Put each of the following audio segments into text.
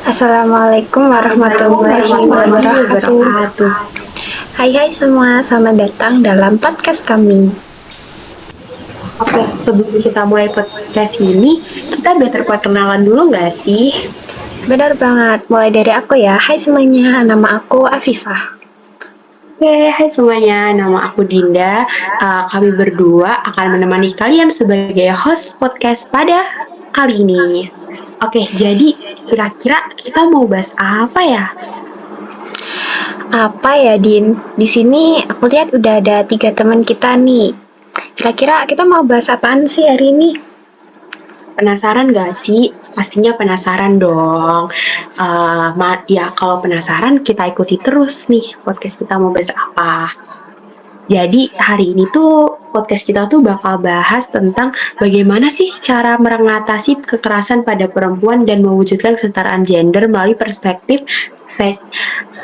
Assalamualaikum warahmatullahi wabarakatuh. Hai semua, selamat datang dalam podcast kami. Oke, sebelum kita mulai podcast ini, kita better perkenalan dulu nggak sih? Benar banget, mulai dari aku ya. Hai semuanya, nama aku Afifah. Oke, hai semuanya, nama aku Dinda. Kami berdua akan menemani kalian sebagai host podcast pada kali ini. Oke, jadi kira-kira kita mau bahas apa ya? Apa ya, Din? Di sini aku lihat udah ada 3 teman kita nih. Kira-kira kita mau bahas apaan sih hari ini? Penasaran gak sih? Pastinya penasaran dong. Ya, kalau penasaran kita ikuti terus nih podcast kita mau bahas apa. Jadi hari ini tuh podcast kita tuh bakal bahas tentang bagaimana sih cara mengatasi kekerasan pada perempuan dan mewujudkan kesetaraan gender melalui perspektif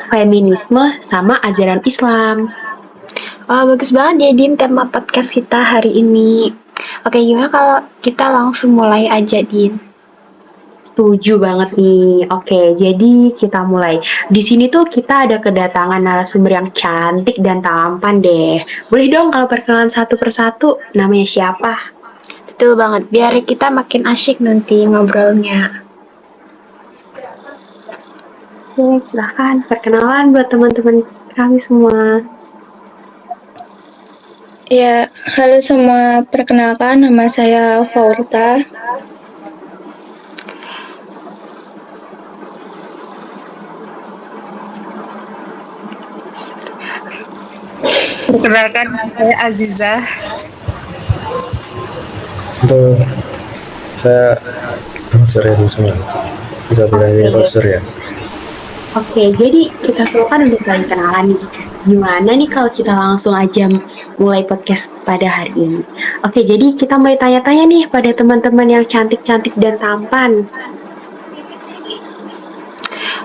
feminisme sama ajaran Islam. Wah, bagus banget ya, Din, tema podcast kita hari ini. Oke, gimana kalau kita langsung mulai aja, Din? Setuju banget nih. Oke, jadi kita mulai. Di sini tuh kita ada kedatangan narasumber yang cantik dan tampan deh. Boleh dong kalau perkenalan satu persatu, namanya siapa? Betul banget, biar kita makin asyik nanti ngobrolnya. Oke, silahkan perkenalan buat teman-teman kami semua. Ya, halo semua. Perkenalkan, nama saya Faurta. Perkenalkan, saya Aziza. Untuk saya Surya semua bisa bilangnya Pak Surya. Oke, jadi kita semua kan udah saling kenalan nih. Gimana nih kalau kita langsung aja mulai podcast pada hari ini? Oke, jadi kita mulai tanya-tanya nih pada teman-teman yang cantik-cantik dan tampan.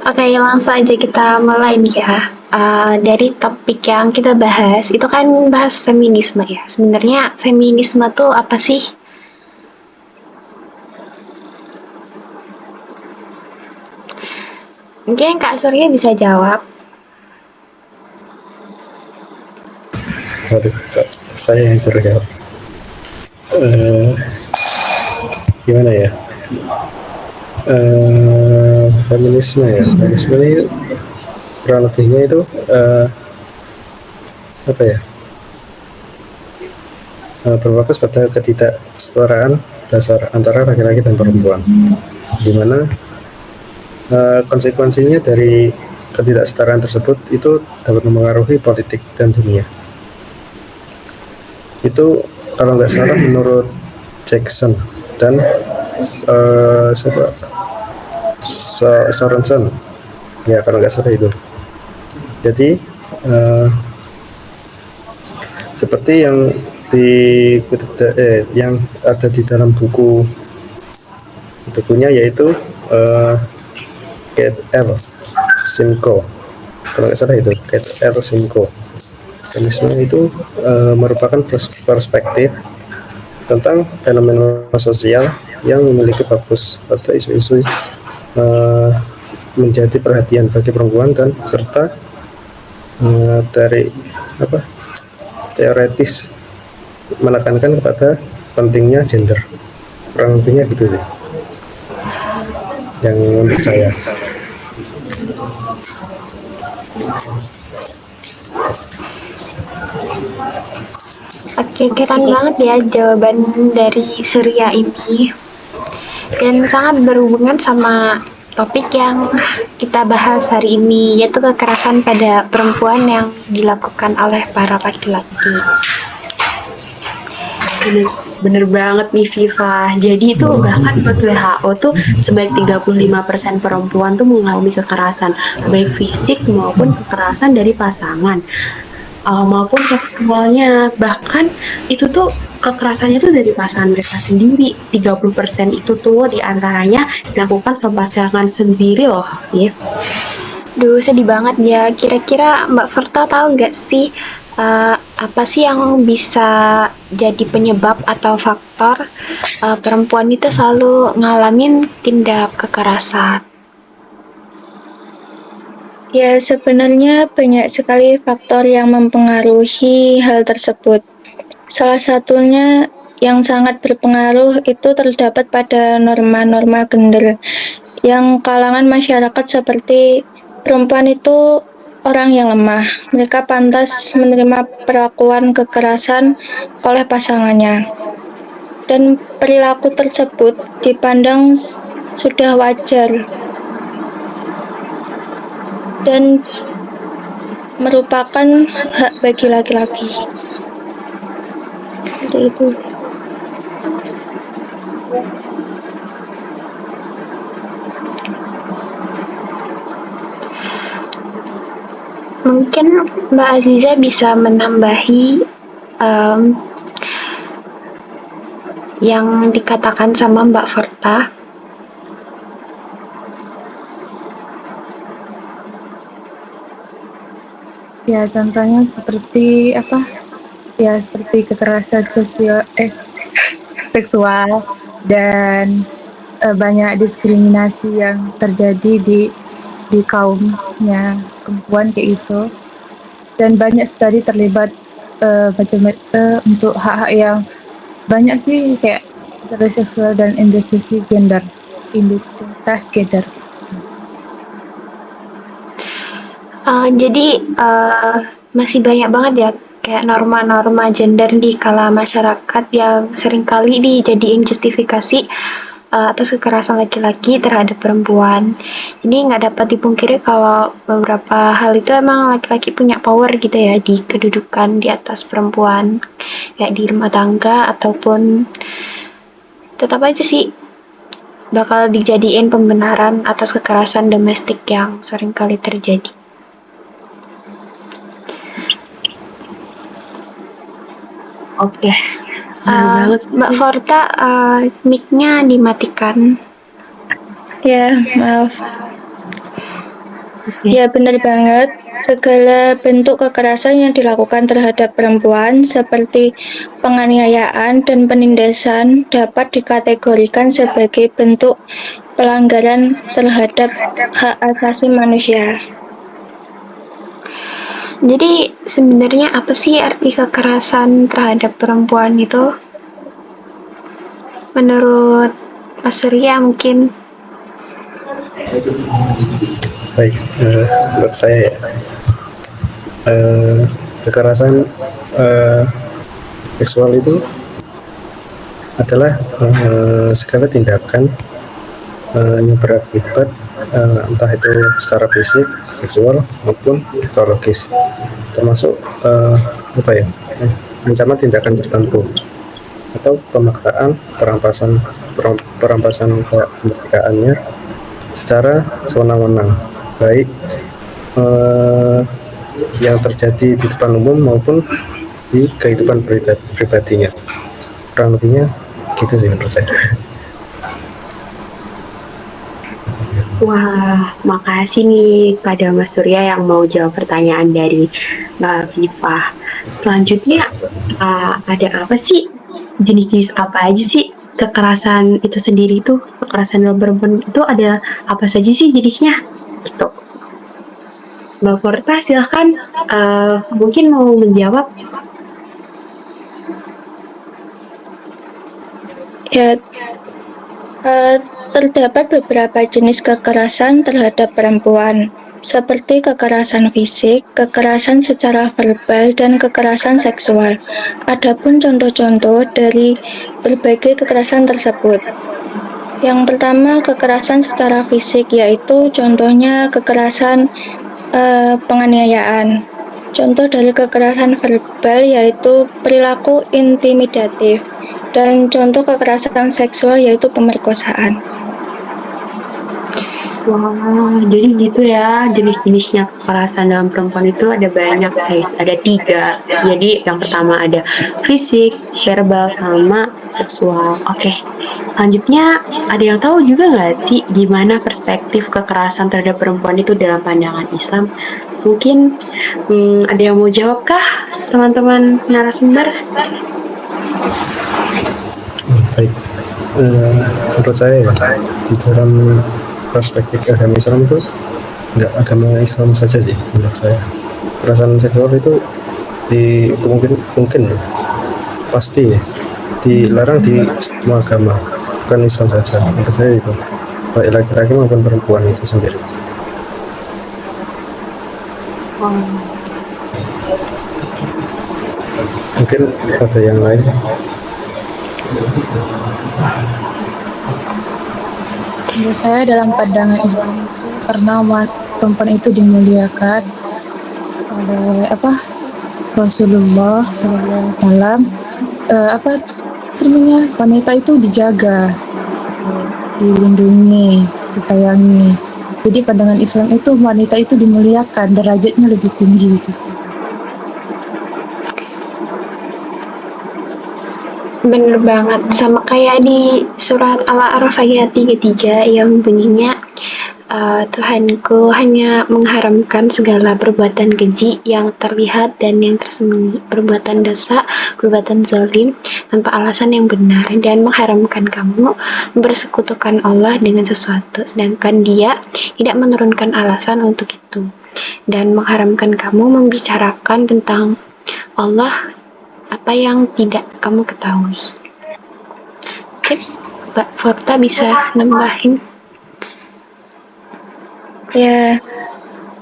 Oke, langsung aja kita mulai nih ya. Dari topik yang kita bahas, itu kan bahas feminisme ya. Sebenarnya feminisme tuh apa sih? Mungkin Kak Surya bisa jawab. Waduh, saya yang suruh jawab. Gimana ya? Feminisme ya. Feminisme ini kurang lebihnya itu apa ya? Berfokus pada ketidaksetaraan dasar antara laki-laki dan perempuan, di mana konsekuensinya dari ketidaksetaraan tersebut itu dapat mempengaruhi politik dan dunia. Itu kalau nggak salah menurut Jackson dan Sorensen ya, kalau nggak salah itu. Jadi seperti yang yang ada di dalam bukunya, yaitu Kate L. Simcoe, kalau nggak salah itu Kate L. Simcoe. Feminisme itu merupakan perspektif tentang fenomena sosial yang memiliki fokus pada isu-isu menjadi perhatian bagi perempuan dan serta dari teoretis menekankan kepada pentingnya gender, kurang lebihnya gitu ya, yang menurut saya. Oke, keren banget ya jawaban dari Surya ini. Dan sangat berhubungan sama topik yang kita bahas hari ini, yaitu kekerasan pada perempuan yang dilakukan oleh para laki-laki. Bener banget nih Viva. Jadi itu bahkan menurut WHO tuh sebanyak 35% perempuan tuh mengalami kekerasan, baik fisik maupun kekerasan dari pasangan, maupun seksualnya. Bahkan itu tuh kekerasannya tuh dari pasangan mereka sendiri. 30% itu tuh diantaranya dilakukan sama pasangan sendiri loh, Viv. Duh, sedih banget ya. Kira-kira Mbak Verta tahu nggak sih apa sih yang bisa jadi penyebab atau faktor perempuan itu selalu ngalamin tindak kekerasan? Ya, sebenarnya banyak sekali faktor yang mempengaruhi hal tersebut. Salah satunya yang sangat berpengaruh itu terdapat pada norma-norma gender yang kalangan masyarakat seperti perempuan itu orang yang lemah. Mereka pantas menerima perlakuan kekerasan oleh pasangannya. Dan perilaku tersebut dipandang sudah wajar dan merupakan hak bagi laki-laki. Seperti itu. Mungkin Mbak Aziza bisa menambahi yang dikatakan sama Mbak Verta. Ya, contohnya seperti apa? Ya, seperti kekerasan seksual dan banyak diskriminasi yang terjadi di kaumnya perempuan kayak itu. Dan banyak sekali terlibat untuk hak-hak yang banyak sih, kayak kekerasan seksual dan identitas gender. Jadi masih banyak banget ya kayak norma-norma gender di kala masyarakat yang seringkali dijadiin justifikasi atas kekerasan laki-laki terhadap perempuan. Jadi nggak dapat dipungkiri kalau beberapa hal itu emang laki-laki punya power gitu ya di kedudukan di atas perempuan, kayak di rumah tangga ataupun tetap aja sih bakal dijadiin pembenaran atas kekerasan domestik yang seringkali terjadi. Oke. Banget sih. Mbak Forta, mic-nya dimatikan. Ya, maaf. Ya, benar banget. Segala bentuk kekerasan yang dilakukan terhadap perempuan seperti penganiayaan dan penindasan dapat dikategorikan sebagai bentuk pelanggaran terhadap hak asasi manusia. Jadi sebenarnya apa sih arti kekerasan terhadap perempuan itu? Menurut Mas Surya mungkin. Baik, menurut saya ya, kekerasan seksual itu adalah segala tindakan yang berakibat entah itu secara fisik, seksual maupun psikologis, termasuk ancaman tindakan tertentu atau pemaksaan perampasan kemerdekaannya secara sewenang-wenang, baik yang terjadi di depan umum maupun di kehidupan pribadinya. Kurang lebihnya gitu sih menurut saya. Wah, makasih nih pada Mas Surya yang mau jawab pertanyaan dari Mbak Viva. Selanjutnya, ada apa sih? Jenis-jenis apa aja sih kekerasan itu sendiri tuh? Kekerasan dalam perempuan itu ada apa saja sih jenisnya? Gitu. Mbak Forta, silahkan mungkin mau menjawab. Ya, terdapat beberapa jenis kekerasan terhadap perempuan, seperti kekerasan fisik, kekerasan secara verbal, dan kekerasan seksual. Adapun contoh-contoh dari berbagai kekerasan tersebut. Yang pertama, kekerasan secara fisik, yaitu contohnya kekerasan penganiayaan. Contoh dari kekerasan verbal yaitu perilaku intimidatif, dan contoh kekerasan seksual yaitu pemerkosaan. Wah, jadi gitu ya, jenis-jenisnya kekerasan dalam perempuan itu ada banyak guys, ada 3. Jadi yang pertama ada fisik, verbal, sama seksual. Oke, selanjutnya ada yang tahu juga nggak sih gimana perspektif kekerasan terhadap perempuan itu dalam pandangan Islam? Mungkin ada yang mau jawab kah teman-teman narasumber? Baik. Menurut saya ya, di dalam perspektif agama Islam itu nggak agama Islam saja sih menurut saya. Kekerasan seksual itu mungkin ya, pasti ya, dilarang di semua agama, bukan Islam saja. Menurut saya itu baik laki-laki maupun perempuan itu sendiri. Mungkin ada yang lain. Menurut saya dalam pandangan Islam itu karena perempuan itu dimuliakan oleh Rasulullah SAW, namanya wanita itu dijaga, dilindungi, disayangi. Jadi pandangan Islam itu wanita itu dimuliakan, derajatnya lebih tinggi. Bener banget, sama kayak di surat Al-A'raf ayat 33 yang bunyinya Tuhanku hanya mengharamkan segala perbuatan keji yang terlihat dan yang tersembunyi, perbuatan dosa, perbuatan zalim tanpa alasan yang benar, dan mengharamkan kamu bersekutukan Allah dengan sesuatu sedangkan Dia tidak menurunkan alasan untuk itu, dan mengharamkan kamu membicarakan tentang Allah apa yang tidak kamu ketahui. Oke, Mbak Forta bisa nambahin? Ya,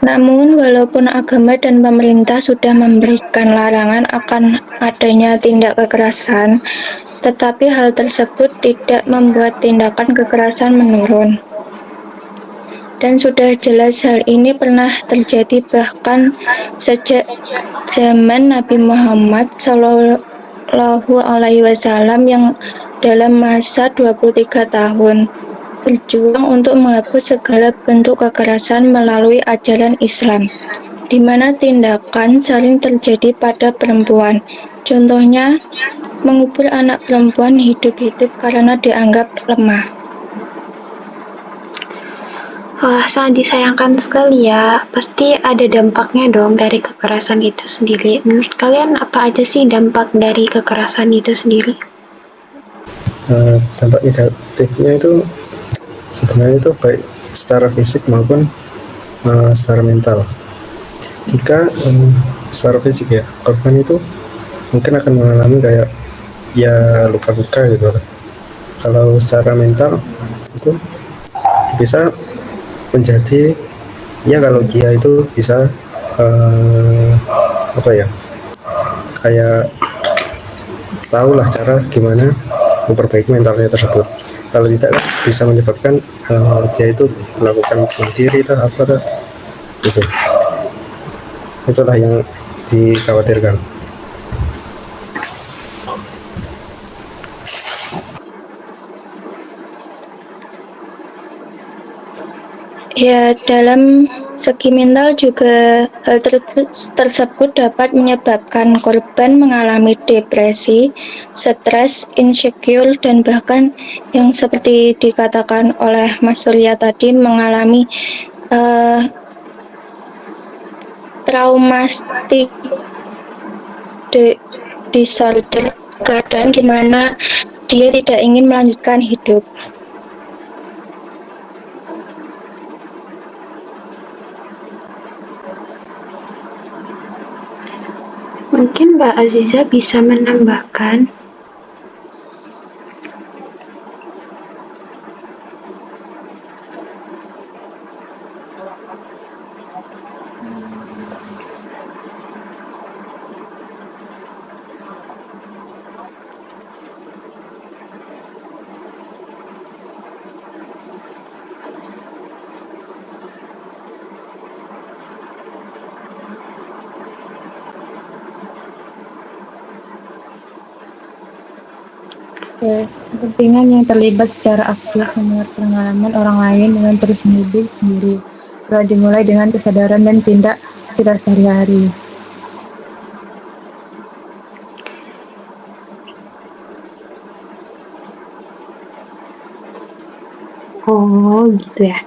namun walaupun agama dan pemerintah sudah memberikan larangan akan adanya tindak kekerasan, tetapi hal tersebut tidak membuat tindakan kekerasan menurun. Dan sudah jelas hal ini pernah terjadi bahkan sejak zaman Nabi Muhammad Shallallahu Alaihi Wasallam yang dalam masa 23 tahun berjuang untuk menghapus segala bentuk kekerasan melalui ajaran Islam, di mana tindakan sering terjadi pada perempuan. Contohnya, mengubur anak perempuan hidup-hidup karena dianggap lemah. Wah, sangat disayangkan sekali ya. Pasti ada dampaknya dong dari kekerasan itu sendiri. Menurut kalian apa aja sih dampak dari kekerasan itu sendiri? Dampak negatifnya itu sebenarnya itu baik secara fisik maupun secara mental. Jika secara fisik ya, korban itu mungkin akan mengalami kayak ya luka-luka gitu. Kalau secara mental itu bisa menjadi ya, kalau dia itu bisa kayak tahulah cara gimana memperbaiki mentalnya tersebut. Kalau tidak bisa menyebabkan dia itu melakukan bunuh diri atau apa gitu. Itulah yang dikhawatirkan. Ya, dalam segi mental juga hal tersebut dapat menyebabkan korban mengalami depresi, stres, insecure, dan bahkan yang seperti dikatakan oleh Mas Surya tadi mengalami traumatic disorder, keadaan di mana dia tidak ingin melanjutkan hidup. Mungkin Mbak Aziza bisa menambahkan. Oke, kepentingan yang terlibat secara aktif mendengar pengalaman orang lain dengan terus mendidik sendiri. Telah dimulai dengan kesadaran dan tindak kita sehari-hari. Oh gitu ya.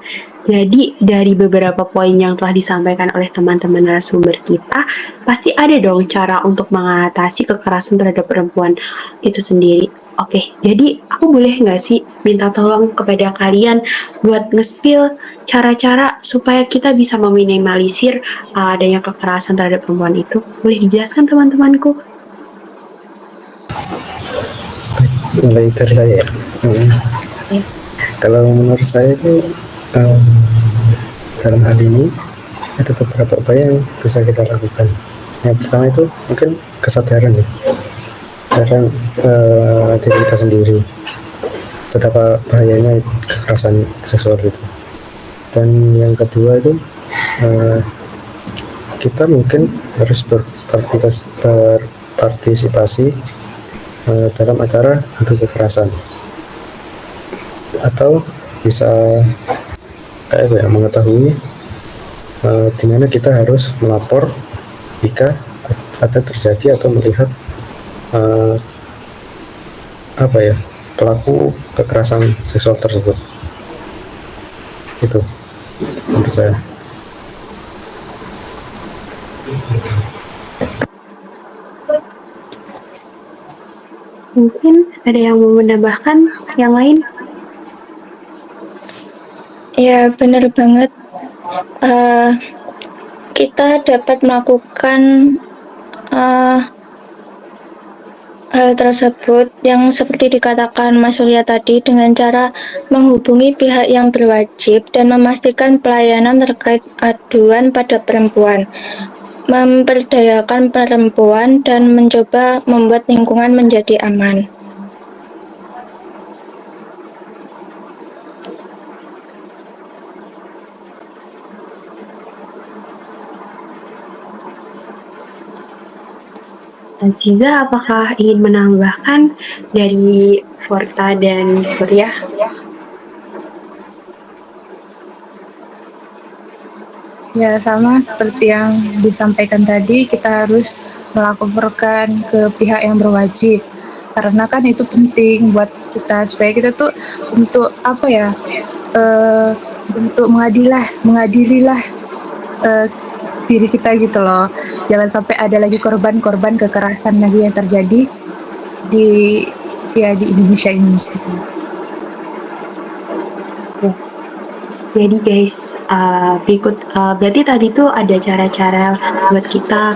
Jadi dari beberapa poin yang telah disampaikan oleh teman-teman narasumber kita, pasti ada dong cara untuk mengatasi kekerasan terhadap perempuan itu sendiri. Oke, jadi aku boleh nggak sih minta tolong kepada kalian buat nge-spill cara-cara supaya kita bisa meminimalisir adanya kekerasan terhadap perempuan itu? Boleh dijelaskan teman-temanku? Mulai dari saya ya. Kalau menurut saya itu dalam hal ini ada beberapa upaya yang bisa kita lakukan. Yang pertama itu mungkin kesadaran ya, kesadaran diri kita sendiri betapa bahayanya kekerasan seksual itu. Dan yang kedua itu kita mungkin harus berpartisipasi dalam acara anti kekerasan, atau bisa mengetahui di mana kita harus melapor jika ada terjadi atau melihat pelaku kekerasan seksual tersebut. Itu menurut saya. Mungkin ada yang mau menambahkan yang lain? Ya, benar banget. Kita dapat melakukan hal tersebut yang seperti dikatakan Mas Surya tadi dengan cara menghubungi pihak yang berwajib dan memastikan pelayanan terkait aduan pada perempuan, memperdayakan perempuan dan mencoba membuat lingkungan menjadi aman. Aziza, apakah ingin menambahkan dari Forta dan Surya? Ya, sama seperti yang disampaikan tadi, kita harus melaporkan ke pihak yang berwajib. Karena kan itu penting buat kita supaya kita tuh untuk untuk mengadililah diri kita gitu loh. Jangan sampai ada lagi korban-korban kekerasan lagi yang terjadi di Indonesia ini. Gitu. Jadi guys, berarti tadi tuh ada cara-cara buat kita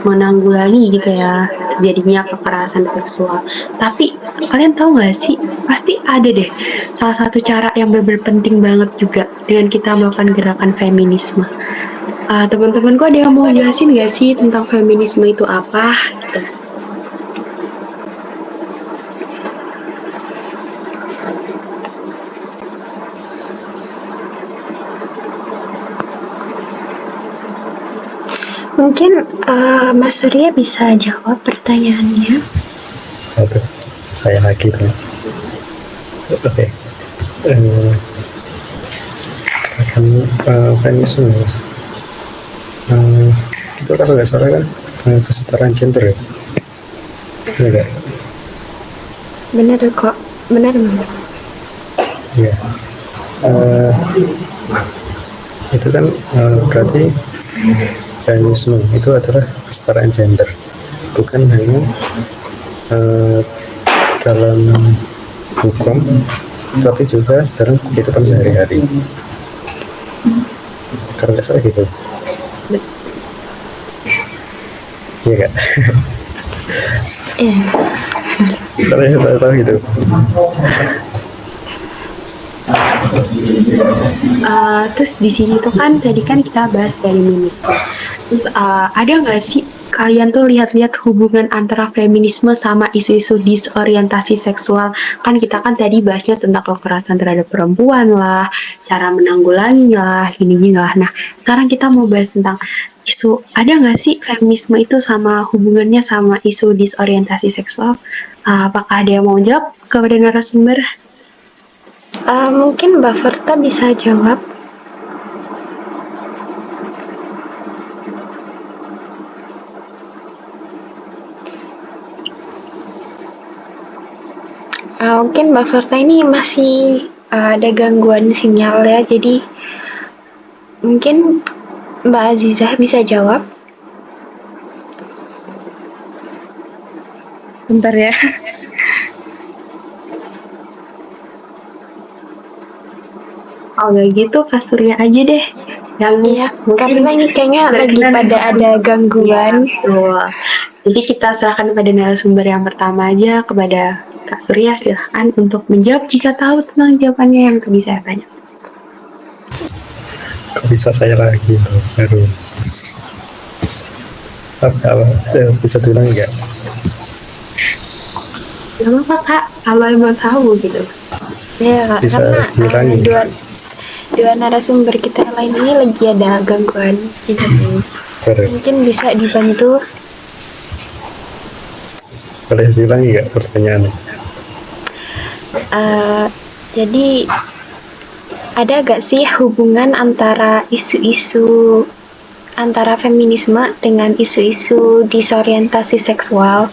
menanggulangi gitu ya terjadinya kekerasan seksual. Tapi kalian tahu nggak sih, pasti ada deh salah satu cara yang benar-benar penting banget juga dengan kita melakukan gerakan feminisme. Teman-temanku ada yang mau jelasin nggak sih tentang feminisme itu apa? Gitu. Mungkin Mas Surya bisa jawab pertanyaannya. Oke, saya lagi tuh. Oke. Feminisme itu kalau nggak salah kan kesetaraan gender ya? Iya nggak? Benar kok, benar banget. Iya. Itu kan berarti feminisme itu adalah kesetaraan gender, bukan hanya dalam hukum, tapi juga dalam kehidupan sehari-hari. Kalau nggak salah gitu. Iya kak. Iya. Sebenarnya saya tahu gitu. Terus di sini tuh kan tadi kan kita bahas feminisme. Terus ada nggak sih kalian tuh lihat-lihat hubungan antara feminisme sama isu-isu disorientasi seksual? Kan kita kan tadi bahasnya tentang kekerasan terhadap perempuan lah, cara menanggulangi lah, gini-gini lah. Nah, sekarang kita mau bahas tentang isu, ada nggak sih feminisme itu sama hubungannya sama isu disorientasi seksual? Apakah ada yang mau jawab kepada narasumber? Mungkin Mbak Verta bisa jawab. Mungkin Mbak Verta ini masih ada gangguan sinyal ya, jadi mungkin Mbak Azizah bisa jawab. Bentar ya. Oh gitu, Kak Surya aja deh. Yang Iya, mungkin karena ini kayaknya lagi berkenan pada dengan- ada gangguan. Iya, betul. Jadi kita serahkan kepada narasumber yang pertama aja, kepada Kak Surya, silahkan untuk menjawab jika tahu tentang jawabannya yang tadi saya tanya. Kok bisa saya lagi loh, baru bisa diulang nggak? Gak apa-apa Kak, kalau emang tahu gitu. Ya, Kak, Bisa karena diulangi. dua narasumber kita yang lain ini lagi ada gangguan, jadi Baru mungkin bisa dibantu. boleh diulangi nggak pertanyaannya? Jadi ada gak sih hubungan antara isu-isu antara feminisme dengan isu-isu disorientasi seksual?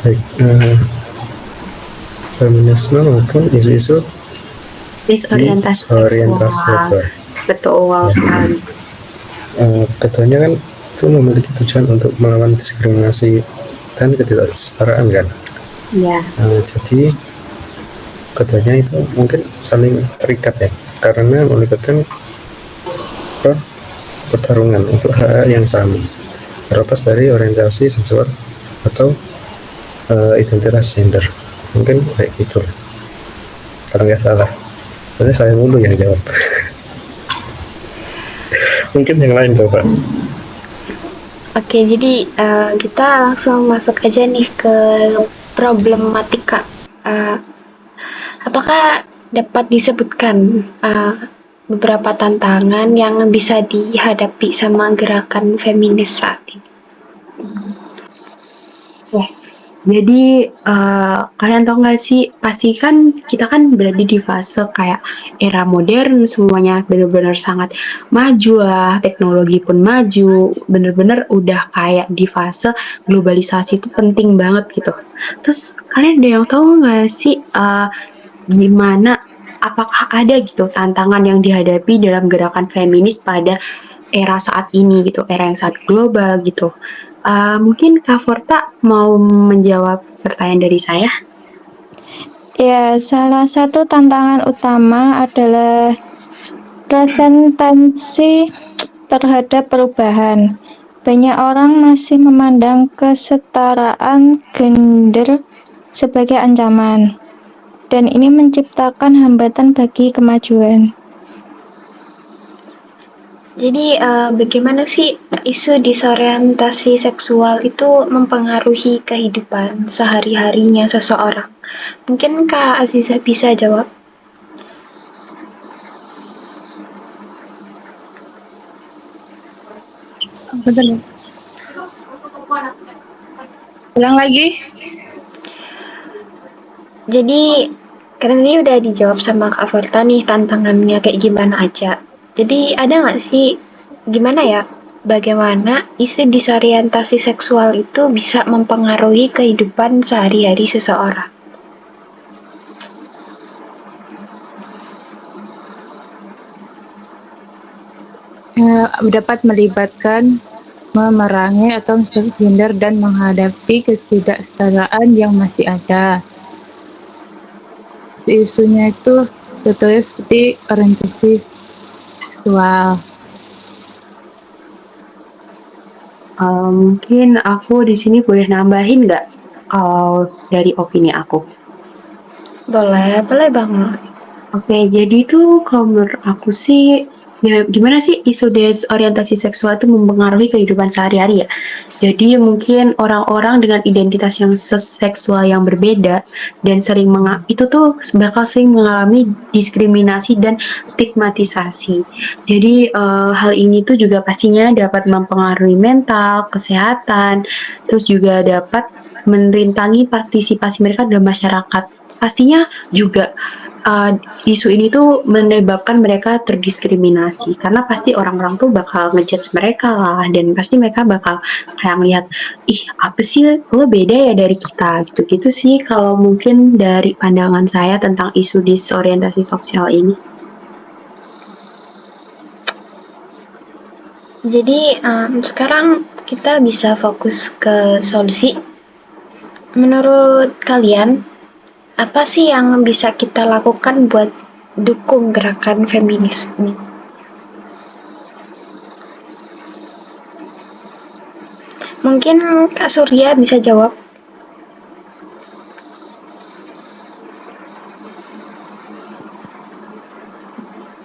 Baik, feminisme maupun isu-isu Disorientasi disorientasi seksual. seksual. Betul sekali. Keduanya kan itu memiliki tujuan untuk melawan diskriminasi dan ketidaksetaraan kan. Iya. Jadi keduanya itu mungkin saling terikat ya, karena melibatkan pertarungan untuk hak yang sama, terlepas dari orientasi seksual atau identitas gender. Mungkin kayak gitu kalau nggak salah. Jadi saya mulu yang jawab. Mungkin yang lain coba. Oke, jadi kita langsung masuk aja nih ke problematika. Apakah dapat disebutkan beberapa tantangan yang bisa dihadapi sama gerakan feminis saat ini? Jadi kalian tahu nggak sih, pasti kan kita kan berada di fase kayak era modern, semuanya benar-benar sangat maju lah, teknologi pun maju, benar-benar udah kayak di fase globalisasi itu penting banget gitu. Terus kalian ada yang tahu nggak sih gimana, apakah ada gitu tantangan yang dihadapi dalam gerakan feminis pada era saat ini gitu, era yang sangat global gitu. Mungkin Kak Forta mau menjawab pertanyaan dari saya? Ya, salah satu tantangan utama adalah resistensi terhadap perubahan. Banyak orang masih memandang kesetaraan gender sebagai ancaman, dan ini menciptakan hambatan bagi kemajuan. Jadi bagaimana sih isu disorientasi seksual itu mempengaruhi kehidupan sehari-harinya seseorang? Mungkin Kak Aziza bisa jawab. Bentar ya. Ulang lagi. Jadi karena ini udah dijawab sama Kak Forta nih tantangannya kayak gimana aja. Jadi ada nggak sih gimana ya, bagaimana isu disorientasi seksual itu bisa mempengaruhi kehidupan sehari-hari seseorang? Dapat melibatkan memerangi atau gender dan menghadapi ketidaksetaraan yang masih ada. Isunya itu contohnya seperti orientasi seksual. Mungkin aku di sini boleh nambahin nggak dari opini aku? Boleh banget. Oke, jadi itu kalau menurut aku sih Ya, gimana sih isu desorientasi seksual itu mempengaruhi kehidupan sehari-hari ya? Jadi mungkin orang-orang dengan identitas yang seksual yang berbeda dan itu tuh bakal sering mengalami diskriminasi dan stigmatisasi. Jadi hal ini tuh juga pastinya dapat mempengaruhi mental, kesehatan, terus juga dapat merintangi partisipasi mereka dalam masyarakat. Pastinya juga isu ini tuh menyebabkan mereka terdiskriminasi karena pasti orang-orang tuh bakal ngejudge mereka lah, dan pasti mereka bakal kayak ngeliat, ih apa sih lo beda ya dari kita, gitu-gitu sih kalau mungkin dari pandangan saya tentang isu disorientasi sosial ini. Jadi sekarang kita bisa fokus ke solusi. Menurut kalian, apa sih yang bisa kita lakukan buat dukung gerakan feminis ini? Mungkin Kak Surya bisa jawab.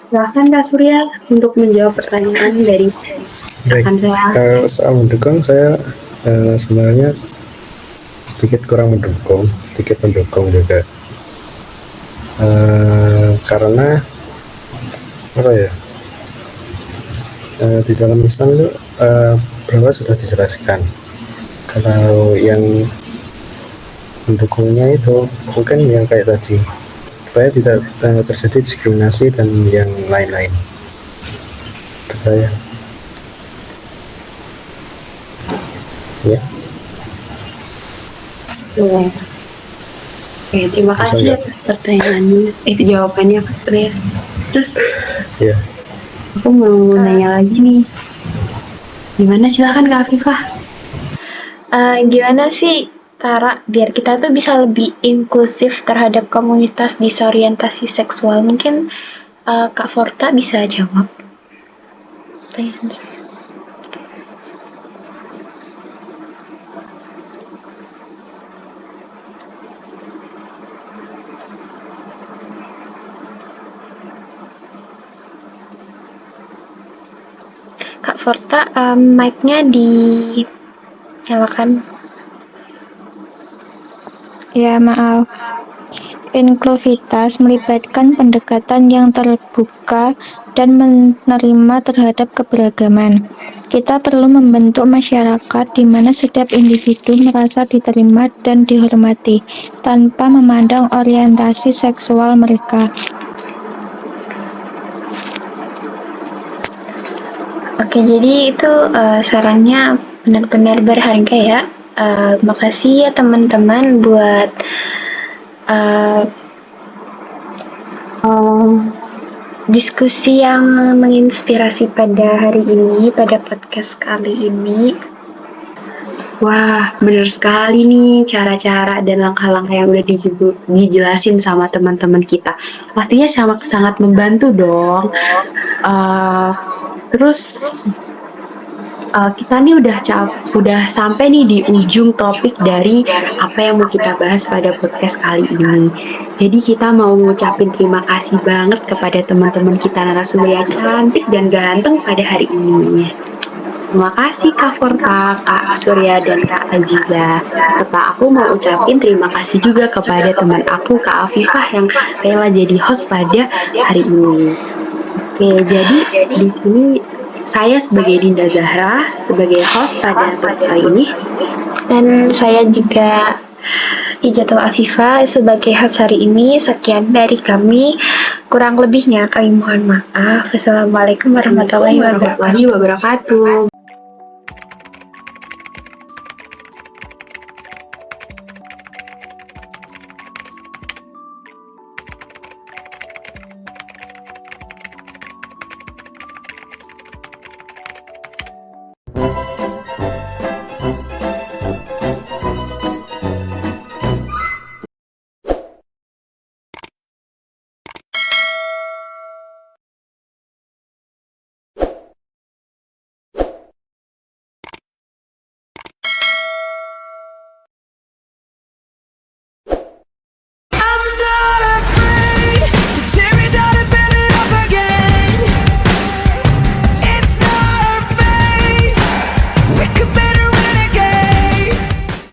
Silahkan Kak Surya untuk menjawab pertanyaan dari Baik, rekan saya. kalau soal mendukung saya sebenarnya sedikit kurang mendukung, sedikit mendukung juga. Karena apa ya? Di dalam Islam itu bahwa sudah dijelaskan kalau yang mendukungnya itu mungkin yang kayak tadi, supaya tidak terjadi diskriminasi dan yang lain-lain. Saya ya. Oke, terima kasih atas pertanyaannya, jawabannya Kak Surya. Terus Ya. aku mau nanya lagi nih, gimana, silakan Kak Afifah. Gimana sih cara biar kita tuh bisa lebih inklusif terhadap komunitas disorientasi seksual? Mungkin Kak Forta bisa jawab pertanyaan saya. Kak Forta, mic-nya dinyalakan. Ya, maaf. Inklusivitas melibatkan pendekatan yang terbuka dan menerima terhadap keberagaman. Kita perlu membentuk masyarakat di mana setiap individu merasa diterima dan dihormati, tanpa memandang orientasi seksual mereka. Oke, jadi itu sarannya benar-benar berharga ya. Makasih ya teman-teman buat diskusi yang menginspirasi pada hari ini, pada podcast kali ini. Wah, bener sekali nih cara-cara dan langkah-langkah yang udah dijelasin sama teman-teman kita. Pastinya sangat membantu dong. Terus kita nih udah sampai nih di ujung topik dari apa yang mau kita bahas pada podcast kali ini. Jadi kita mau ngucapin terima kasih banget kepada teman-teman kita narasumber yang cantik dan ganteng pada hari ini. Terima kasih Kak Forta, Kak Surya, dan Kak Ajiza. Serta aku mau ucapin terima kasih juga kepada teman aku Kak Afifah yang rela jadi host pada hari ini. Oke, jadi di sini saya sebagai Dinda Zahra sebagai host pada podcast kali ini, dan saya juga Hijatul Afifah sebagai host hari ini. Sekian dari kami, kurang lebihnya kami mohon maaf. Wassalamualaikum warahmatullahi wabarakatuh.